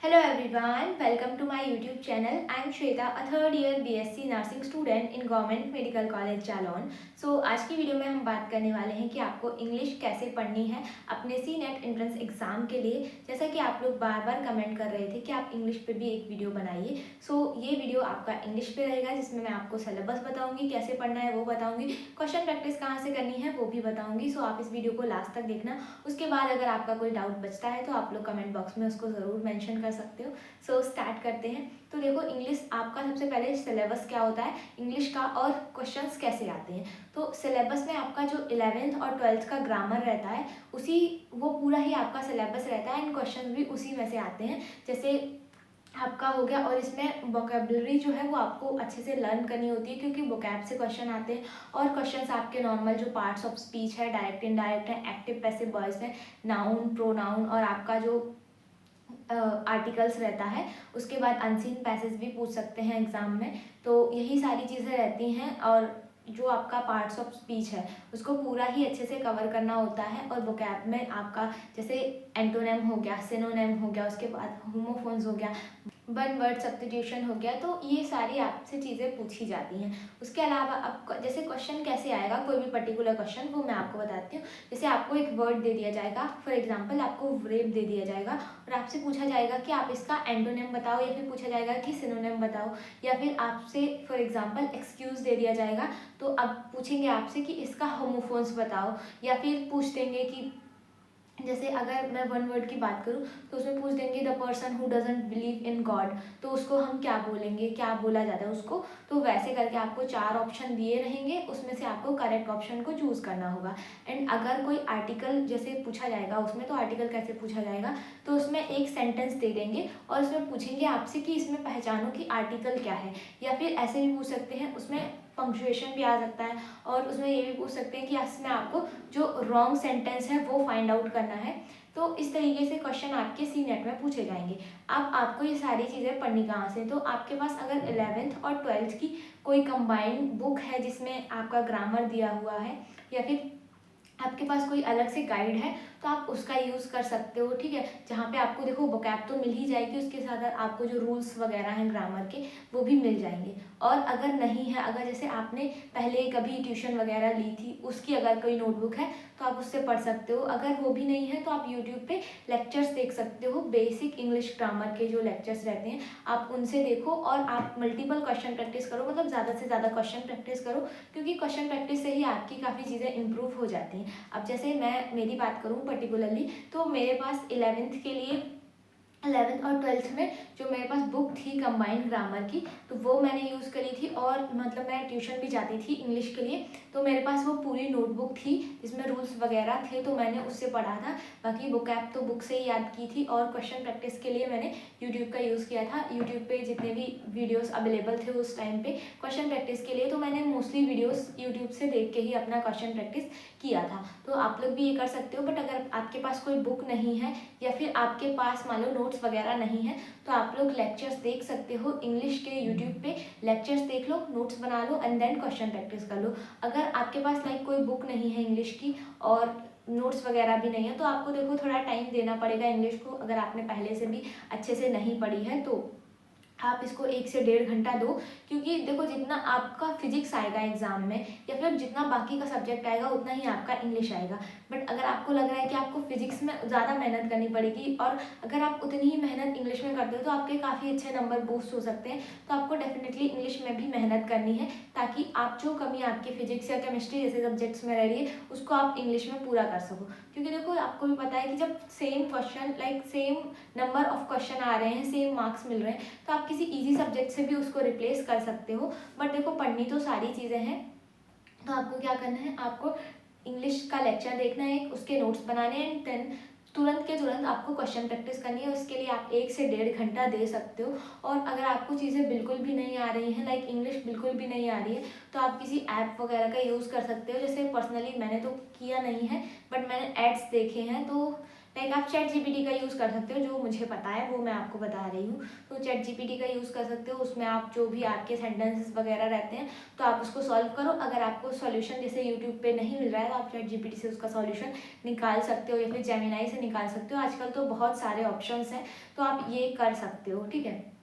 Hello everyone, welcome to my YouTube channel. I am Shweta, a third year BSc nursing student in government medical college Jalaun. आज की video में हम बात करने वाले हैं कि आपको इंग्लिश कैसे पढ़नी है अपने सी नेट एंट्रेंस एग्जाम के लिए। जैसा कि आप लोग बार बार कमेंट कर रहे थे कि आप इंग्लिश पे भी एक वीडियो बनाइए। ये वीडियो आपका इंग्लिश पे रहेगा, जिसमें मैं आपको सिलेबस बताऊंगी, कैसे पढ़ना है वो बताऊंगी, क्वेश्चन प्रैक्टिस कहाँ से करनी है वो भी बताऊंगी। आप इस वीडियो को लास्ट तक देखना। उसके बाद अगर आपका कोई डाउट बचता है तो आप लोग कमेंट बॉक्स में उसको ज़रूर मेंशन कर सकते हो। स्टार्ट करते हैं। तो देखो, इंग्लिश आपका सबसे पहले सिलेबस क्या होता है इंग्लिश का और क्वेश्चंस कैसे आते हैं। तो सिलेबस में आपका जो 11th और 12th का ग्रामर रहता है उसी वो पूरा ही आपका सिलेबस रहता है एंड क्वेश्चंस भी उसी में से आते हैं। जैसे आपका हो गया, और इसमें वोकेबलरी जो है वो आपको अच्छे से लर्न करनी होती है, क्योंकि वोकैब से क्वेश्चन आते हैं। और क्वेश्चंस आपके नॉर्मल जो पार्ट्स ऑफ स्पीच है, डायरेक्ट इनडायरेक्ट है, एक्टिव पैसिव वॉइस है, नाउन प्रोनाउन, और आपका जो आर्टिकल्स रहता है। उसके बाद अनसीन पैसेज भी पूछ सकते हैं एग्जाम में। तो यही सारी चीज़ें रहती हैं। और जो आपका पार्ट्स ऑफ स्पीच है उसको पूरा ही अच्छे से कवर करना होता है। और वोकैब में आपका जैसे एंटोनेम हो गया, सिनोनेम हो गया, उसके बाद होमोफोन्स हो गया, वन वर्ड सब्स्टिट्यूशन हो गया। तो ये सारी आपसे चीज़ें पूछी जाती हैं। उसके अलावा अब जैसे क्वेश्चन कैसे आएगा, कोई भी पर्टिकुलर क्वेश्चन, वो मैं आपको बताती हूँ। जैसे आपको एक वर्ड दे दिया जाएगा, फॉर एग्जांपल आपको रेप दे दिया जाएगा और आपसे पूछा जाएगा कि आप इसका एंटोनिम बताओ, या फिर पूछा जाएगा कि सिनोनिम बताओ, या फिर आपसे फॉर एग्जांपल एक्सक्यूज दे दिया जाएगा। तो अब पूछेंगे आपसे कि इसका होमोफोन्स बताओ, या फिर पूछ देंगे कि जैसे अगर मैं वन वर्ड की बात करूँ तो उसमें पूछ देंगे the person who doesn't believe in God, तो उसको हम क्या बोलेंगे, क्या बोला जाता है उसको। तो वैसे करके आपको 4 ऑप्शन दिए रहेंगे, उसमें से आपको करेक्ट ऑप्शन को चूज़ करना होगा। एंड अगर कोई आर्टिकल जैसे पूछा जाएगा उसमें, तो आर्टिकल कैसे पूछा जाएगा, तो उसमें एक सेंटेंस दे देंगे और उसमें पूछेंगे आपसे कि इसमें पहचानो कि आर्टिकल क्या है। या फिर ऐसे भी पूछ सकते हैं, उसमें पंक्चुएशन भी आ सकता है, और उसमें ये भी पूछ सकते हैं कि इसमें आपको जो रॉन्ग सेंटेंस है वो फाइंड आउट करना है। तो इस तरीके से क्वेश्चन आपके सी नेट में पूछे जाएंगे। अब आपको ये सारी चीज़ें पढ़नी कहाँ से, तो आपके पास अगर 11th और 12th की कोई कंबाइंड बुक है जिसमें आपका ग्रामर दिया हुआ है, या फिर आपके पास कोई अलग से गाइड है, तो आप उसका यूज़ कर सकते हो। ठीक है, जहाँ पे आपको देखो वोकैब तो मिल ही जाएगी, उसके साथ आपको जो रूल्स वगैरह हैं ग्रामर के वो भी मिल जाएंगे। और अगर नहीं है, अगर जैसे आपने पहले कभी ट्यूशन वगैरह ली थी, उसकी अगर कोई नोटबुक है तो आप उससे पढ़ सकते हो। अगर वो भी नहीं है तो आप यूट्यूब पे लेक्चर्स देख सकते हो, बेसिक इंग्लिश ग्रामर के जो लेक्चर्स रहते हैं आप उनसे देखो, और आप मल्टीपल क्वेश्चन प्रैक्टिस करो, मतलब ज़्यादा से ज़्यादा क्वेश्चन प्रैक्टिस करो, क्योंकि क्वेश्चन प्रैक्टिस से ही आपकी काफ़ी चीज़ें इंप्रूव हो जाती हैं। अब जैसे मैं मेरी बात करूँ पर्टिकुलरली, तो मेरे पास 11th के लिए 11th और 12th में जो मेरे पास बुक थी कंबाइंड ग्रामर की, तो वो मैंने यूज़ करी थी। और मतलब मैं ट्यूशन भी जाती थी इंग्लिश के लिए, तो मेरे पास वो पूरी नोटबुक थी जिसमें रूल्स वगैरह थे, तो मैंने उससे पढ़ा था। बाकी बुक ऐप तो बुक से ही याद की थी, और क्वेश्चन प्रैक्टिस के लिए मैंने यूट्यूब का यूज़ किया था। यूट्यूब पे जितने भी वीडियोस अवेलेबल थे उस टाइम पे क्वेश्चन प्रैक्टिस के लिए, तो मैंने मोस्टली वीडियोस यूट्यूब से देख के ही अपना क्वेश्चन प्रैक्टिस किया था। तो आप लोग भी ये कर सकते हो। बट अगर आपके पास कोई बुक नहीं है, या फिर आपके पास मान लो नोट्स वगैरह नहीं है, तो आप लोग लेक्चर्स देख सकते हो इंग्लिश के। यूट्यूब पे लेक्चर्स देख लो, नोट्स बना लो एंड देन क्वेश्चन प्रैक्टिस कर लो। अगर आपके पास कोई बुक नहीं है इंग्लिश की और नोट्स वगैरह भी नहीं है, तो आपको देखो थोड़ा टाइम देना पड़ेगा इंग्लिश को, अगर आपने पहले से भी अच्छे से नहीं पढ़ी है तो आप इसको 1 से 1.5 घंटा दो। क्योंकि देखो, जितना आपका फिजिक्स आएगा एग्जाम में, या फिर जितना बाकी का सब्जेक्ट आएगा उतना ही आपका इंग्लिश आएगा। बट अगर आपको लग रहा है कि आपको फिजिक्स में ज़्यादा मेहनत करनी पड़ेगी, और अगर आप उतनी ही मेहनत इंग्लिश में करते हो तो आपके काफ़ी अच्छे नंबर बूस्ट हो सकते हैं। तो आपको डेफिनेटली इंग्लिश में भी मेहनत करनी है, ताकि आप जो कमी आपकी फिजिक्स या केमिस्ट्री जैसे सब्जेक्ट्स में रह रही है उसको आप इंग्लिश में पूरा कर सको। क्योंकि देखो, आपको भी पता है कि जब same question same number of question आ रहे हैं, सेम मार्क्स मिल रहे हैं, तो आप किसी इजी सब्जेक्ट से भी उसको रिप्लेस कर सकते हो। बट देखो, पढ़नी तो सारी चीज़ें हैं। तो आपको क्या करना है, आपको इंग्लिश का लेक्चर देखना है, उसके नोट्स बनाने हैं, एंड देन तुरंत के तुरंत आपको क्वेश्चन प्रैक्टिस करनी है। उसके लिए आप 1 से 1.5 घंटा दे सकते हो। और अगर आपको चीज़ें बिल्कुल भी नहीं आ रही हैं, इंग्लिश बिल्कुल भी नहीं आ रही है, तो आप किसी ऐप वगैरह का यूज़ कर सकते हो। जैसे पर्सनली मैंने तो किया नहीं है, बट मैंने एड्स देखे हैं, तो लाइक आप चैट जीपीटी का यूज़ कर सकते हो, जो मुझे पता है वो मैं आपको बता रही हूँ। तो चैट जीपीटी का यूज़ कर सकते हो, उसमें आप जो भी आपके सेंटेंसेस वगैरह रहते हैं तो आप उसको सॉल्व करो। अगर आपको सॉल्यूशन जैसे यूट्यूब पे नहीं मिल रहा है तो आप चैट जीपीटी से उसका सॉल्यूशन निकाल सकते हो, या फिर जेमिनाई से निकाल सकते हो। आजकल तो बहुत सारे ऑप्शंस हैं, तो आप ये कर सकते हो, ठीक है।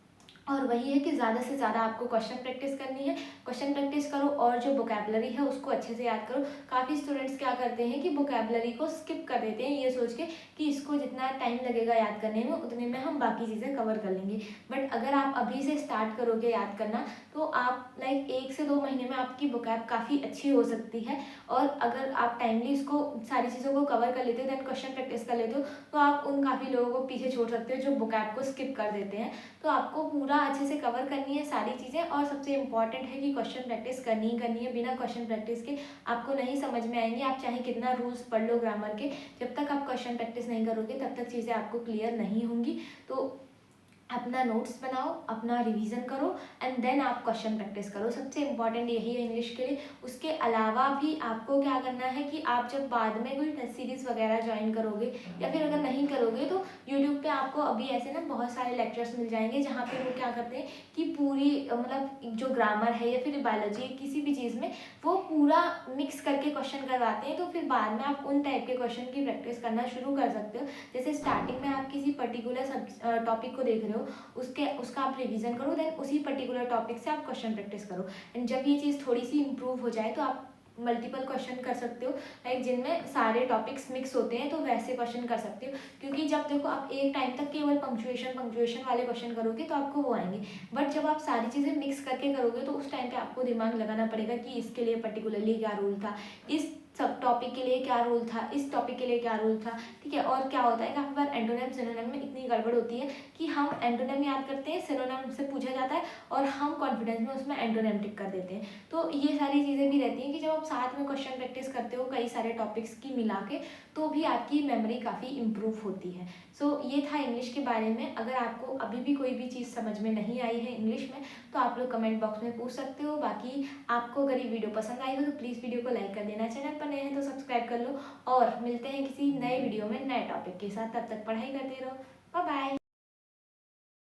और वही है कि ज़्यादा से ज़्यादा आपको क्वेश्चन प्रैक्टिस करनी है, क्वेश्चन प्रैक्टिस करो और जो वोकैबुलरी है उसको अच्छे से याद करो। काफ़ी स्टूडेंट्स क्या करते हैं कि वोकैबुलरी को स्किप कर देते हैं ये सोच के कि इसको जितना टाइम लगेगा याद करने में उतने में हम बाकी चीज़ें कवर कर लेंगे। बट अगर आप अभी से स्टार्ट करोगे याद करना तो आप लाइक 1 से 2 महीने में आपकी वोकैब काफ़ी अच्छी हो सकती है। और अगर आप टाइमली इसको सारी चीज़ों को कवर कर लेते हो, देन क्वेश्चन प्रैक्टिस कर लेते हो, तो आप उन काफ़ी लोगों को पीछे छोड़ सकते हो जो वोकैब को स्किप कर देते हैं। तो आपको पूरा अच्छे से कवर करनी है सारी चीज़ें, और सबसे इम्पॉर्टेंट है कि क्वेश्चन प्रैक्टिस करनी ही करनी है। बिना क्वेश्चन प्रैक्टिस के आपको नहीं समझ में आएंगे, आप चाहे कितना रूल्स पढ़ लो ग्रामर के, जब तक आप क्वेश्चन प्रैक्टिस नहीं करोगे तब तक चीज़ें आपको क्लियर नहीं होंगी। तो अपना नोट्स बनाओ, अपना रिवीजन करो एंड देन आप क्वेश्चन प्रैक्टिस करो। सबसे इम्पॉर्टेंट यही है इंग्लिश के लिए। उसके अलावा भी आपको क्या करना है कि आप जब बाद में कोई टेस्ट सीरीज़ वगैरह ज्वाइन करोगे, या फिर अगर नहीं करोगे तो यूट्यूब पे आपको अभी ऐसे ना बहुत सारे लेक्चर्स मिल जाएंगे जहाँ पे वो क्या करते हैं कि पूरी मतलब जो ग्रामर है या फिर बायोलॉजी किसी भी चीज़ में वो पूरा मिक्स करके क्वेश्चन करवाते हैं। तो फिर बाद में आप उन टाइप के क्वेश्चन की प्रैक्टिस करना शुरू कर सकते हो। जैसे स्टार्टिंग में आप किसी पर्टिकुलर टॉपिक को देख रहे हो, उसका आप रिवीजन करो, देन उसी पर्टिकुलर टॉपिक से आप क्वेश्चन प्रैक्टिस करो। एंड जब ये चीज़ थोड़ी सी इंप्रूव हो जाए तो आप मल्टीपल क्वेश्चन कर सकते हो, लाइक जिनमें सारे टॉपिक्स मिक्स होते हैं तो वैसे क्वेश्चन कर सकते हो। क्योंकि जब देखो आप एक टाइम तक केवल पंक्चुएशन वाले क्वेश्चन करोगे तो आपको वो आएंगे, बट जब आप सारी चीज़ें मिक्स करके करोगे तो उस टाइम पे आपको दिमाग लगाना पड़ेगा कि इसके लिए पर्टिकुलरली क्या रूल था, इस सब टॉपिक के लिए क्या रूल था, इस टॉपिक के लिए क्या रूल था, ठीक है। और क्या होता है काफ़ी बार एंटोनिम सिनोनिम में इतनी गड़बड़ होती है कि हम एंटोनिम याद करते हैं, सिनोनिम से पूछा जाता है और हम कॉन्फिडेंस में उसमें एंटोनिम टिक कर देते हैं। तो ये सारी चीज़ें भी रहती हैं कि जब आप साथ में क्वेश्चन प्रैक्टिस करते हो कई सारे टॉपिक्स की मिला के, तो भी आपकी मेमोरी काफ़ी इम्प्रूव होती है। सो ये था इंग्लिश के बारे में। अगर आपको अभी भी कोई भी चीज़ समझ में नहीं आई है इंग्लिश में तो आप लोग कमेंट बॉक्स में पूछ सकते हो। बाकी आपको अगर ये वीडियो पसंद आई हो तो प्लीज़ वीडियो को लाइक कर देना, चैनल पर नए हैं तो सब्सक्राइब कर लो, और मिलते हैं किसी नए वीडियो में नए टॉपिक के साथ। तब तक पढ़ाई करते रहो। Bye bye.